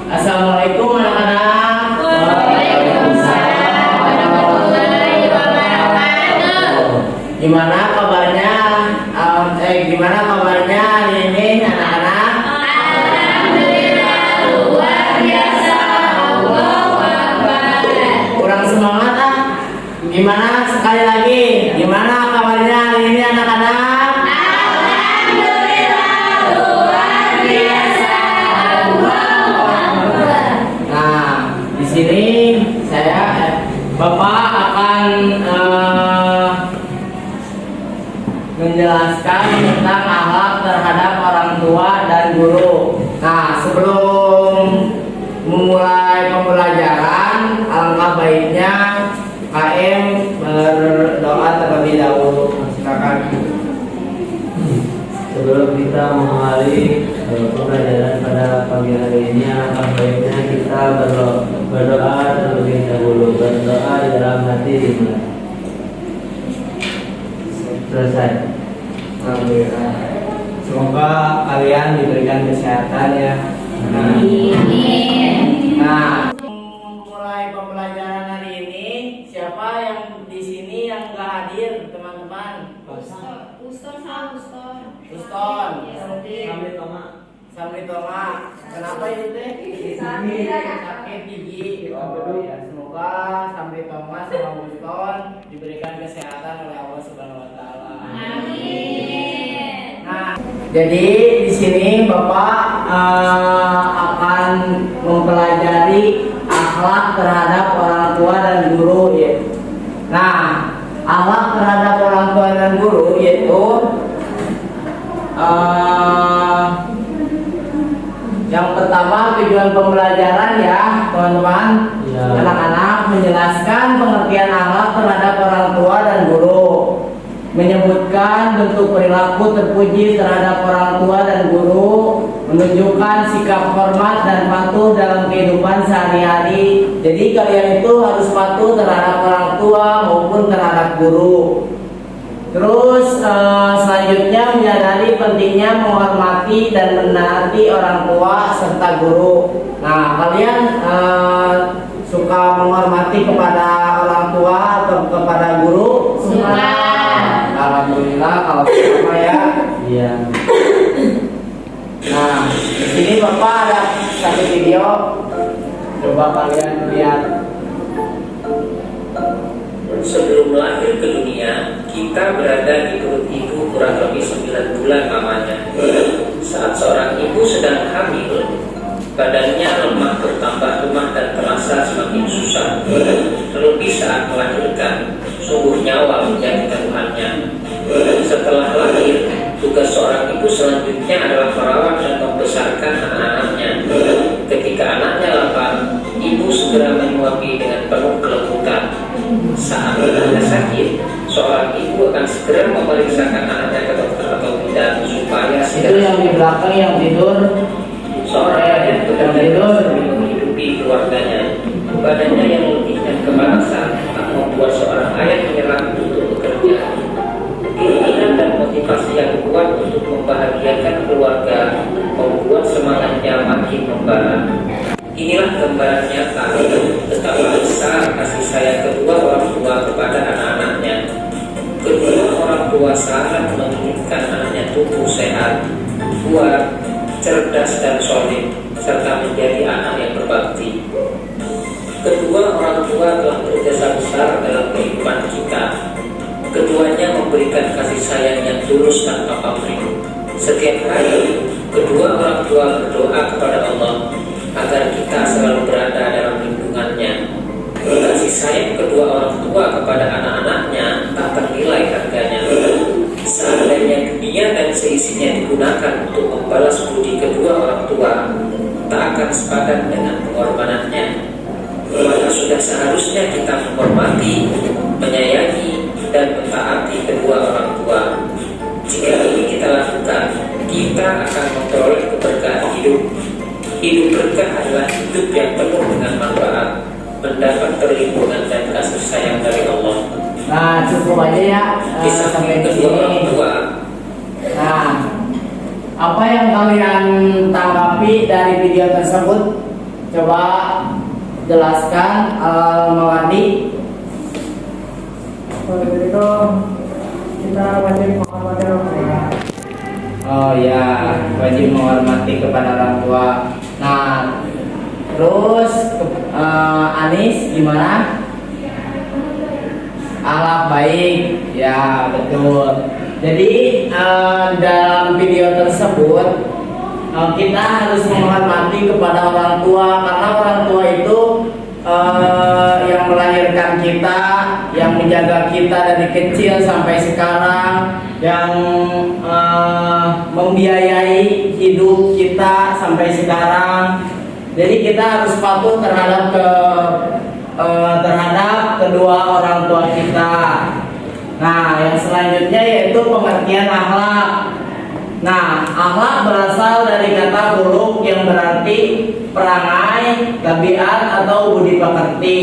Assalamualaikum anak-anak. Waalaikumsalam warahmatullahi wabarakatuh. Gimana kabarnya? Gimana kabarnya hari ini anak-anak? Alhamdulillah luar biasa. Allahu Akbar. Kurang semangat ah? Gimana sekali lagi? Gimana kabarnya hari ini anak-anak? Alhamdulillah luar biasa. Allahu Akbar. Nah, di sini Bapak akan menjelaskan tentang akhlak terhadap orang tua dan guru. Nah, sebelum memulai pembelajaran, alangkah baiknya KM berdoa terlebih dahulu. Silakan. Sebelum kita mengawali pembelajaran pada pagi hari ini, alangkah baiknya kita berdoa terlebih dahulu. Berdoa di dalam hati dimulai. Selesai. Alhamdulillah. Semoga kalian diberikan kesehatan ya. Amin. Nah, mulai pembelajaran hari ini, siapa yang di sini yang nggak hadir, teman-teman? Uston. Uston, Sampai Toma. Samri Toma. Kenapa itu teh? Sakit gigi. Oh ya, semoga Samri Toma sama Uston diberikan kesehatan oleh Allah Subhanahu Wa Taala. Amin. Nah, jadi di sini Bapak akan mempelajari akhlak terhadap orang tua dan guru ya. Nah, akhlak terhadap orang tua dan guru yaitu yang pertama tujuan pembelajaran ya teman-teman, Ya. anak-anak menjelaskan pengertian akhlak terhadap orang tua dan guru, menyebutkan bentuk perilaku terpuji terhadap orang tua dan guru, menunjukkan sikap hormat dan patuh dalam kehidupan sehari-hari. Jadi kalian itu harus patuh terhadap orang tua maupun terhadap guru. Terus selanjutnya menyadari pentingnya menghormati dan menaati orang tua serta guru. Nah, kalian suka menghormati kepada orang tua atau kepada guru? Suka. Alhamdulillah kalau sama ya. Iya. Nah, di sini Bapak ada satu video. Coba kalian lihat. Sebelum lahir ke dunia, kita berada di perut ibu kurang lebih 9 bulan lamanya. Saat seorang ibu sedang hamil, badannya lemah, bertambah lemah dan terasa semakin susah. Terlebih saat melahirkan, sungguh nyawa menjadi taruhannya. Setelah lahir, tugas seorang ibu selanjutnya adalah merawat dan membesarkan anak-anaknya. Ketika anaknya lapar, ibu segera menyuapi dengan penuh kelembutan. Saat anaknya sakit, seorang ibu akan segera memeriksakan anaknya ke dokter atau tidak supaya Itu yang di belakang yang tidur. seorang ayah bekerja keras demi menghidupi keluarganya. Badannya yang letih dan kemalasan tak membuat seorang ayah menyerah untuk bekerja. Keinginan dan motivasi yang kuat untuk membahagiakan keluarga membuat semangatnya makin membara. Inilah gambaran nyata betapa besar kasih sayang kedua orang tua kepada anak-anaknya. Kedua orang tua sangat menginginkan anaknya tumbuh sehat, kuat, cerdas dan solid, serta menjadi anak yang berbakti. Kedua orang tua telah berjasa besar dalam kehidupan kita. Keduanya memberikan kasih sayang yang tulus tanpa pamrih. Setiap hari, kedua orang tua berdoa kepada Allah agar kita selalu berada dalam lindungannya. Kasih sayang kedua orang tua kepada anak-anaknya tak ternilai harganya. Seandainya dunia dan seisinya digunakan untuk membalas budi kedua orang tua, tak akan sepadan dengan pengorbanannya. Maka sudah seharusnya kita menghormati, menyayangi, dan mentaati kedua orang tua. Jika ini kita lakukan, kita akan memperoleh keberkahan hidup. Hidup berkah adalah hidup yang penuh dengan manfaat, mendapat perlindungan dan kasih sayang dari Allah. Nah, cukup aja ya Di samping sampai di kedua orang sini. tua, Nah, Apa yang kalian tanggapi dari video tersebut? Coba jelaskan Al-Mawardi. Kalau itu kita wajib menghormati orang tua. Oh ya, wajib menghormati kepada orang tua. Nah, terus Anis gimana? Akhlak baik, ya betul. Jadi dalam video tersebut kita harus menghormati kepada orang tua karena orang tua itu yang melahirkan kita, yang menjaga kita dari kecil sampai sekarang, yang membiayai hidup kita sampai sekarang. Jadi kita harus patuh terhadap kedua orang tua kita. Nah, yang selanjutnya yaitu pengertian akhlak. Nah, akhlak berasal dari kata khuluq yang berarti perangai, tabiat atau budi pekerti.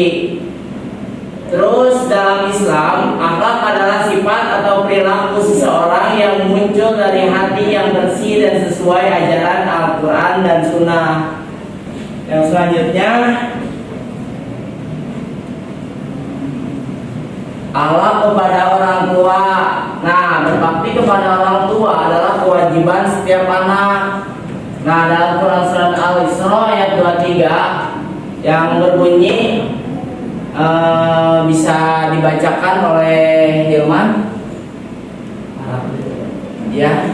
Terus dalam Islam, akhlak adalah sifat atau perilaku seseorang yang muncul dari hati yang bersih dan sesuai ajaran Al-Quran dan Sunnah. Yang selanjutnya, akhlak kepada orang tua. Nah, berbakti kepada orang tua adalah kewajiban setiap anak. Nah, dalam Quran surat Al-Isra ayat 23 yang berbunyi bisa dibacakan oleh Hilman. Ya.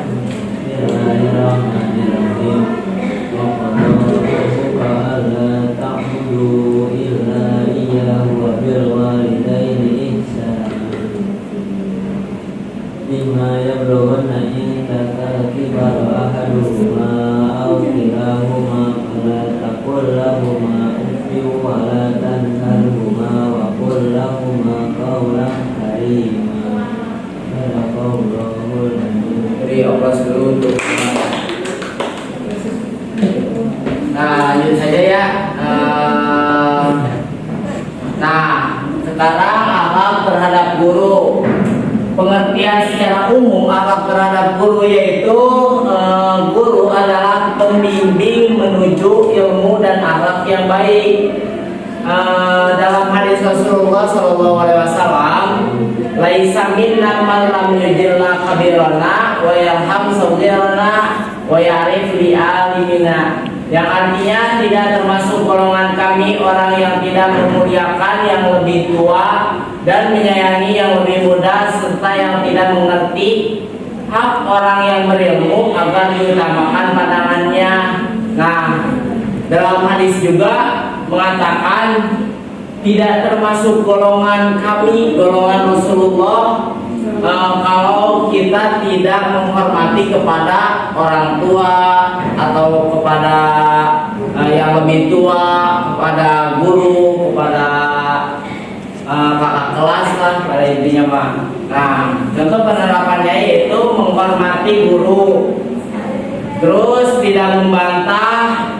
Bima yablughanna indaka al-kibara ahaduhuma aw kilahuma fala taqul lahuma uffin wa la tanharhuma wa qul lahuma qawlan karima. Sadaqallahul azim. Beri aplaus dulu untuk Nah, lanjut saja ya. Nah, sekarang akhlak terhadap guru. Pengertian secara umum akhlak terhadap guru yaitu guru adalah pembimbing menuju ilmu dan akhlak yang baik. Dalam hadis Rasulullah SAW, laisa minna man lam yujilna kabirana wa yarham saghirana wa ya'rif li alimina. Yang artinya tidak termasuk golongan kami orang yang tidak memuliakan yang lebih tua dan menyayangi yang lebih muda serta yang tidak mengerti hak orang yang berilmu agar diutamakan pandangannya. Nah, dalam hadis juga mengatakan tidak termasuk golongan kami, golongan Rasulullah, kalau kita tidak menghormati kepada orang tua atau kepada yang lebih tua, kepada guru, kepada kakak kelas lah pada intinya Pak. Nah, contoh penerapannya yaitu menghormati guru, terus tidak membantah,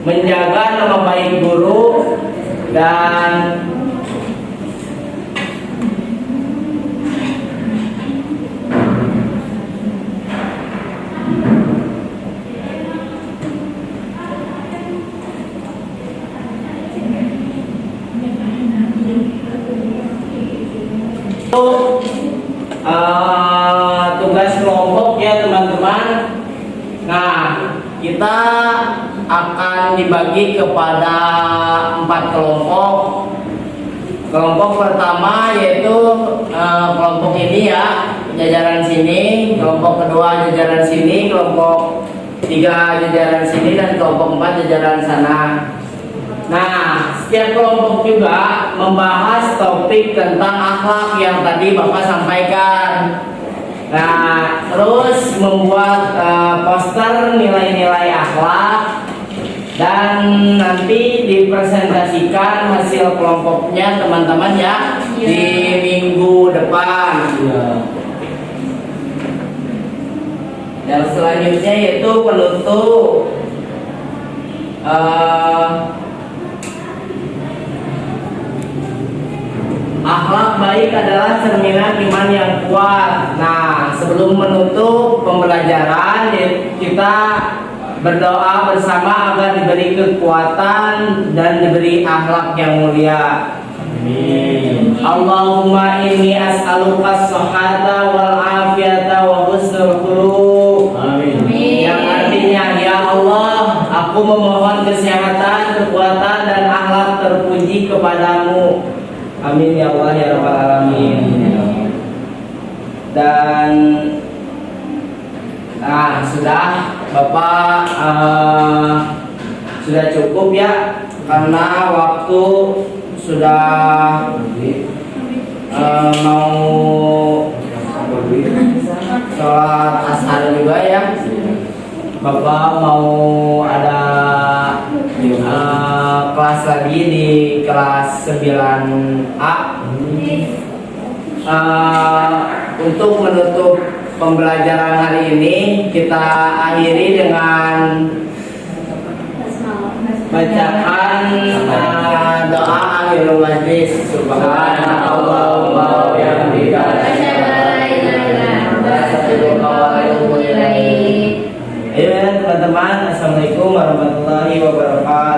menjaga nama baik guru, dan tugas kelompok ya teman-teman. Nah, kita akan dibagi kepada 4 kelompok. Kelompok pertama yaitu kelompok ini ya, jajaran sini. Kelompok kedua jajaran sini. Kelompok 3 jajaran sini dan kelompok 4 jajaran sana. Nah, setiap kelompok juga membahas topik tentang akhlak yang tadi Bapak sampaikan. Nah, terus membuat poster nilai-nilai akhlak dan nanti dipresentasikan hasil kelompoknya teman-teman ya di minggu depan. Yang selanjutnya yaitu penutup. Akhlak baik baik adalah cerminan iman yang kuat. Nah, sebelum menutup pembelajaran, kita berdoa bersama agar diberi kekuatan dan diberi akhlak yang mulia. Amin. Allahumma inni as'aluka as-sihhata wal afiyata wa husnul khuluq. Amin. Yang artinya, ya Allah, aku memohon kesehatan, kekuatan dan akhlak terpuji kepadamu. Amin ya Allah ya Rabbal Alamin. Dan sudah Bapak, sudah cukup ya, karena waktu sudah mau sholat asar juga ya. Bapak mau ada kelas lagi di kelas 9A. Untuk menutup pembelajaran hari ini, kita akhiri dengan bacaan doa akhirul majlis. Subhanallahumma wa bihamdika Asyhadu an la ilaha illa anta astaghfiruka wa atubu ilaik. Ayo ya teman-teman, assalamualaikum warahmatullahi wabarakatuh.